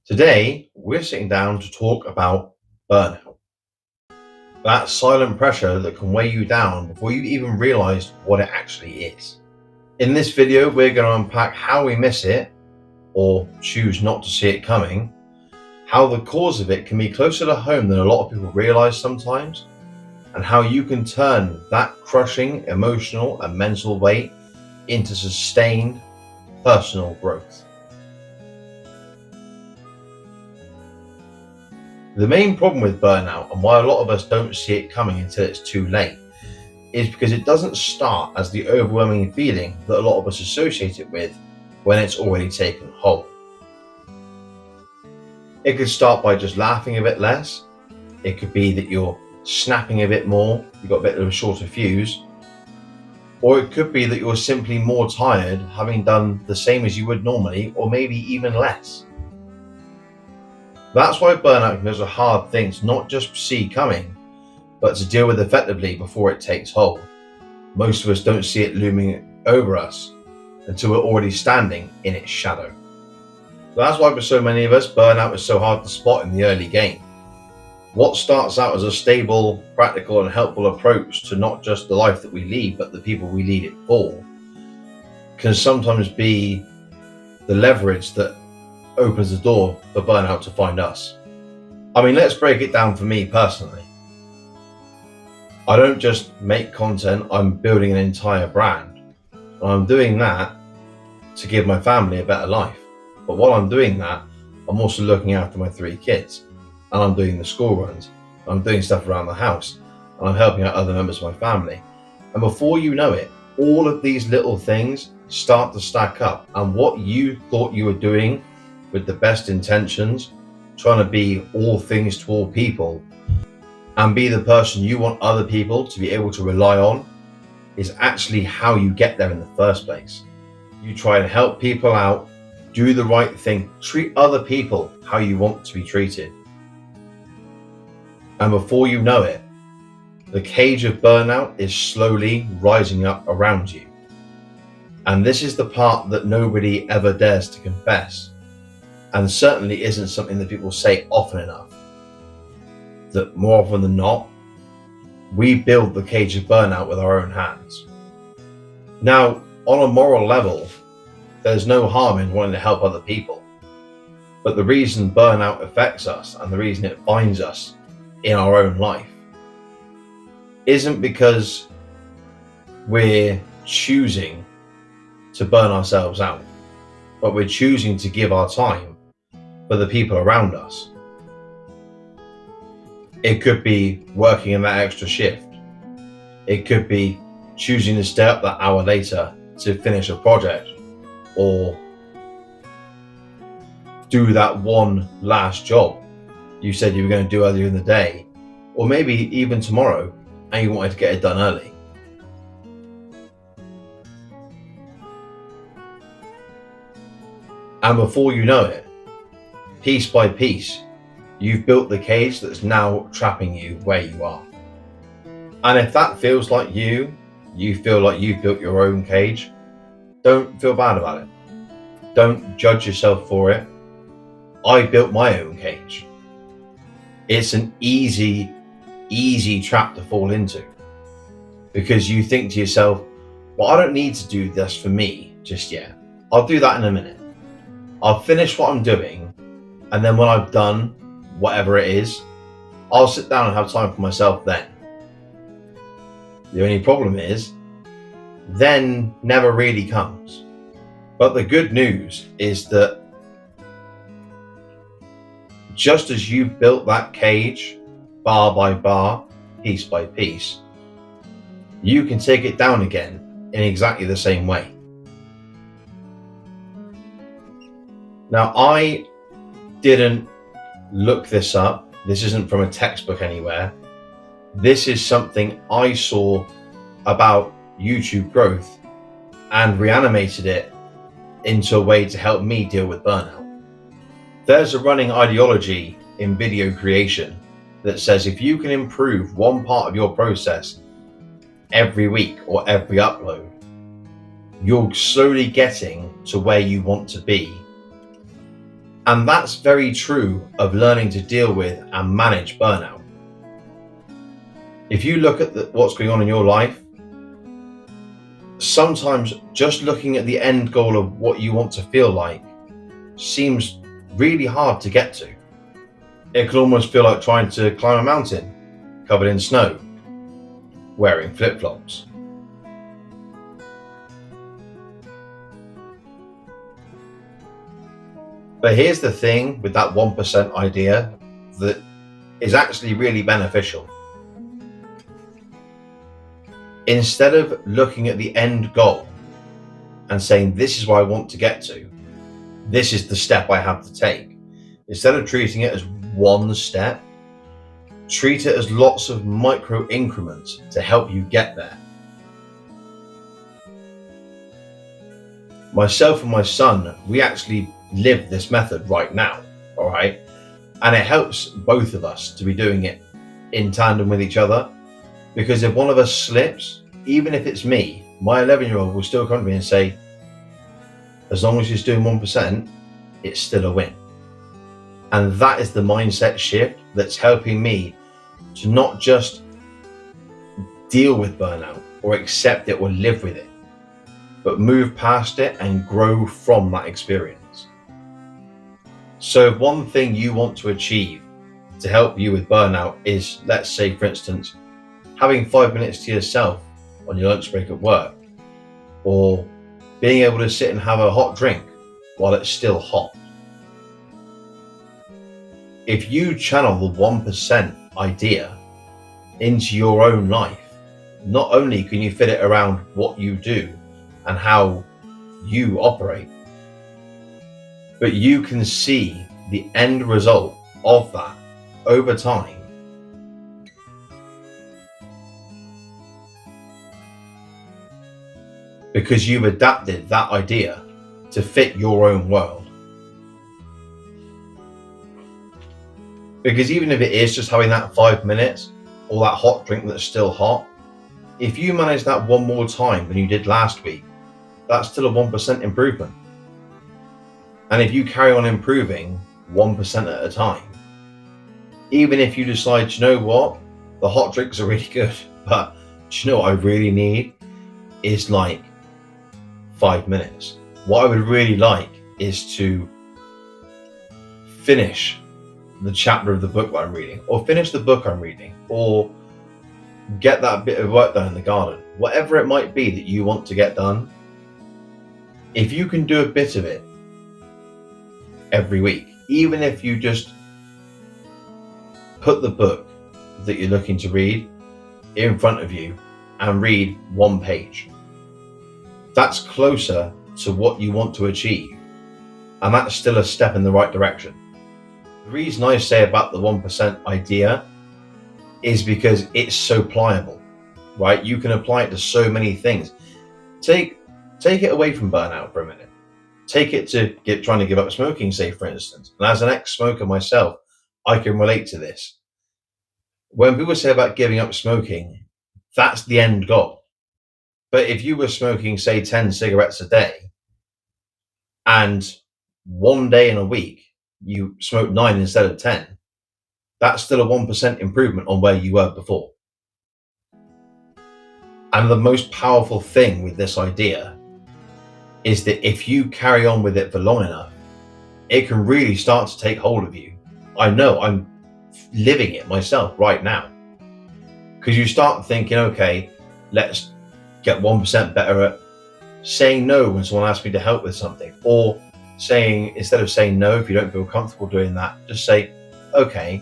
Today, we're sitting down to talk about burnout. That silent pressure that can weigh you down before you even realize what it actually is. In this video, we're going to unpack how we miss it or choose not to see it coming, how the cause of it can be closer to home than a lot of people realize sometimes, and how you can turn that crushing emotional and mental weight into sustained personal growth. The main problem with burnout, and why a lot of us don't see it coming until it's too late, is because it doesn't start as the overwhelming feeling that a lot of us associate it with when it's already taken hold. It could start by just laughing a bit less. It could be that you're snapping a bit more, you've got a bit of a shorter fuse. Or it could be that you're simply more tired, having done the same as you would normally, or maybe even less. That's why burnout is a hard thing to not just see coming, but to deal with effectively before it takes hold. Most of us don't see it looming over us until we're already standing in its shadow. That's why for so many of us, burnout is so hard to spot in the early game. What starts out as a stable, practical and helpful approach to not just the life that we lead, but the people we lead it for, can sometimes be the leverage that opens the door for burnout to find us. I mean, let's break it down for me personally. I don't just make content, I'm building an entire brand. And I'm doing that to give my family a better life. But while I'm doing that, I'm also looking after my 3 kids. And I'm doing the school runs. I'm doing stuff around the house. And I'm helping out other members of my family. And before you know it, all of these little things start to stack up. And what you thought you were doing with the best intentions, trying to be all things to all people, and be the person you want other people to be able to rely on, is actually how you get there in the first place. You try and help people out, do the right thing, treat other people how you want to be treated. And before you know it, the cage of burnout is slowly rising up around you. And this is the part that nobody ever dares to confess. And certainly isn't something that people say often enough. That more often than not, we build the cage of burnout with our own hands. Now, on a moral level, there's no harm in wanting to help other people. But the reason burnout affects us and the reason it finds us in our own life isn't because we're choosing to burn ourselves out, but we're choosing to give our time for the people around us. It could be working in that extra shift. It could be choosing to stay up that hour later to finish a project, or do that one last job you said you were going to do earlier in the day, or maybe even tomorrow, and you wanted to get it done early. And before you know it, piece by piece, you've built the cage that's now trapping you where you are. And if that feels like you feel like you've built your own cage, don't feel bad about it. Don't judge yourself for it. I built my own cage. It's an easy trap to fall into, because you think to yourself, well, I don't need to do this for me just yet. I'll do that in a minute. I'll finish what I'm doing, and then when I've done whatever it is, I'll sit down and have time for myself then. The only problem is, then never really comes. But the good news is that just as you built that cage, bar by bar, piece by piece, you can take it down again in exactly the same way. Now, I didn't look this up. This isn't from a textbook anywhere. This is something I saw about YouTube growth and reanimated it into a way to help me deal with burnout. There's a running ideology in video creation that says if you can improve one part of your process every week or every upload, you're slowly getting to where you want to be And that's very true of learning to deal with and manage burnout. If you look at what's going on in your life, sometimes just looking at the end goal of what you want to feel like seems really hard to get to. It can almost feel like trying to climb a mountain covered in snow, wearing flip-flops. But here's the thing with that 1% idea that is actually really beneficial. Instead of looking at the end goal and saying, this is where I want to get to, this is the step I have to take, instead of treating it as one step, treat it as lots of micro increments to help you get there. Myself and my son, we actually live this method right now, all right? And it helps both of us to be doing it in tandem with each other, because if one of us slips, even if it's me, my 11-year-old will still come to me and say, as long as he's doing 1%, it's still a win. And that is the mindset shift that's helping me to not just deal with burnout or accept it or live with it, but move past it and grow from that experience. So if one thing you want to achieve to help you with burnout is, let's say, for instance, having 5 minutes to yourself on your lunch break at work, or being able to sit and have a hot drink while it's still hot. If you channel the 1% idea into your own life, not only can you fit it around what you do and how you operate, but you can see the end result of that over time. Because you've adapted that idea to fit your own world. Because even if it is just having that 5 minutes or that hot drink that's still hot, if you manage that one more time than you did last week, that's still a 1% improvement. And if you carry on improving 1% at a time, even if you decide, you know what, the hot drinks are really good, but do you know what I really need is like 5 minutes. What I would really like is to finish the chapter of the book that I'm reading, or finish the book I'm reading, or get that bit of work done in the garden. Whatever it might be that you want to get done, if you can do a bit of it every week, even if you just put the book that you're looking to read in front of you and read one page, that's closer to what you want to achieve, and that's still a step in the right direction. The reason I say about the 1% idea is because it's so pliable, right? You can apply it to so many things. Take it away from burnout for a minute. Take it to trying to give up smoking, say, for instance. And as an ex-smoker myself, I can relate to this. When people say about giving up smoking, that's the end goal. But if you were smoking, say, 10 cigarettes a day, and one day in a week you smoke 9 instead of 10, that's still a 1% improvement on where you were before. And the most powerful thing with this idea is that if you carry on with it for long enough, it can really start to take hold of you. I know, I'm living it myself right now. Because you start thinking, okay, let's get 1% better at saying no when someone asks me to help with something, or saying, instead of saying no, if you don't feel comfortable doing that, just say, okay,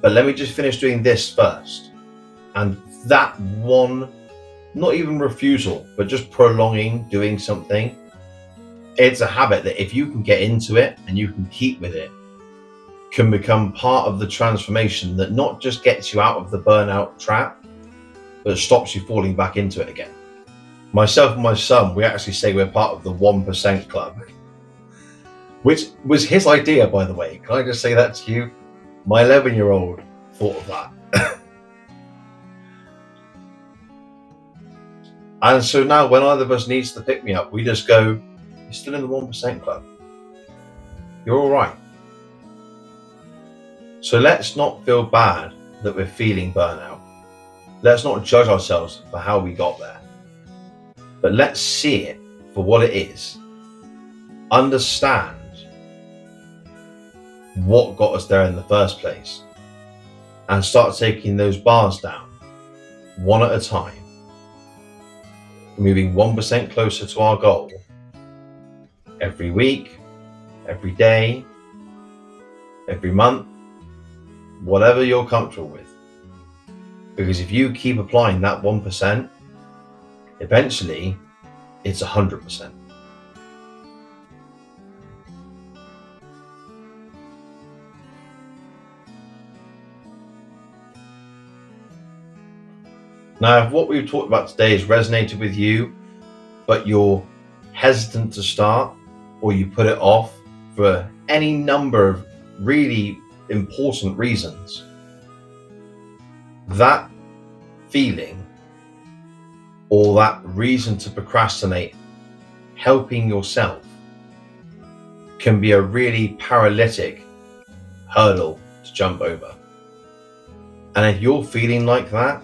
but let me just finish doing this first. And that one, not even refusal, but just prolonging doing something, it's a habit that if you can get into it and you can keep with it, can become part of the transformation that not just gets you out of the burnout trap, but stops you falling back into it again. Myself and my son, we actually say we're part of the 1% club, which was his idea, by the way. Can I just say that to you? My 11-year-old thought of that. And so now when either of us needs to pick me up, we just go, you're still in the 1% club. You're all right. So let's not feel bad that we're feeling burnout. Let's not judge ourselves for how we got there. But let's see it for what it is. Understand what got us there in the first place. And start taking those bars down, one at a time. Moving 1% closer to our goal. Every week, every day, every month, whatever you're comfortable with. Because if you keep applying that 1%, eventually it's 100%. Now, if what we've talked about today has resonated with you, but you're hesitant to start, or you put it off for any number of really important reasons, that feeling or that reason to procrastinate helping yourself can be a really paralytic hurdle to jump over. And if you're feeling like that,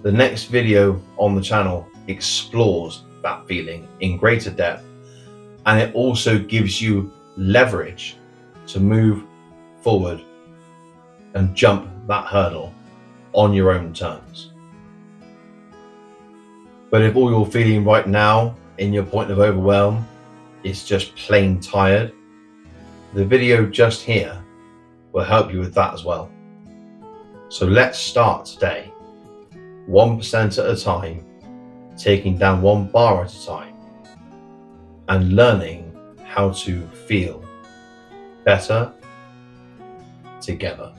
the next video on the channel explores that feeling in greater depth, and it also gives you leverage to move forward and jump that hurdle on your own terms. But if all you're feeling right now in your point of overwhelm is just plain tired, the video just here will help you with that as well. So let's start today, 1% at a time, taking down one bar at a time, and learning how to feel better together.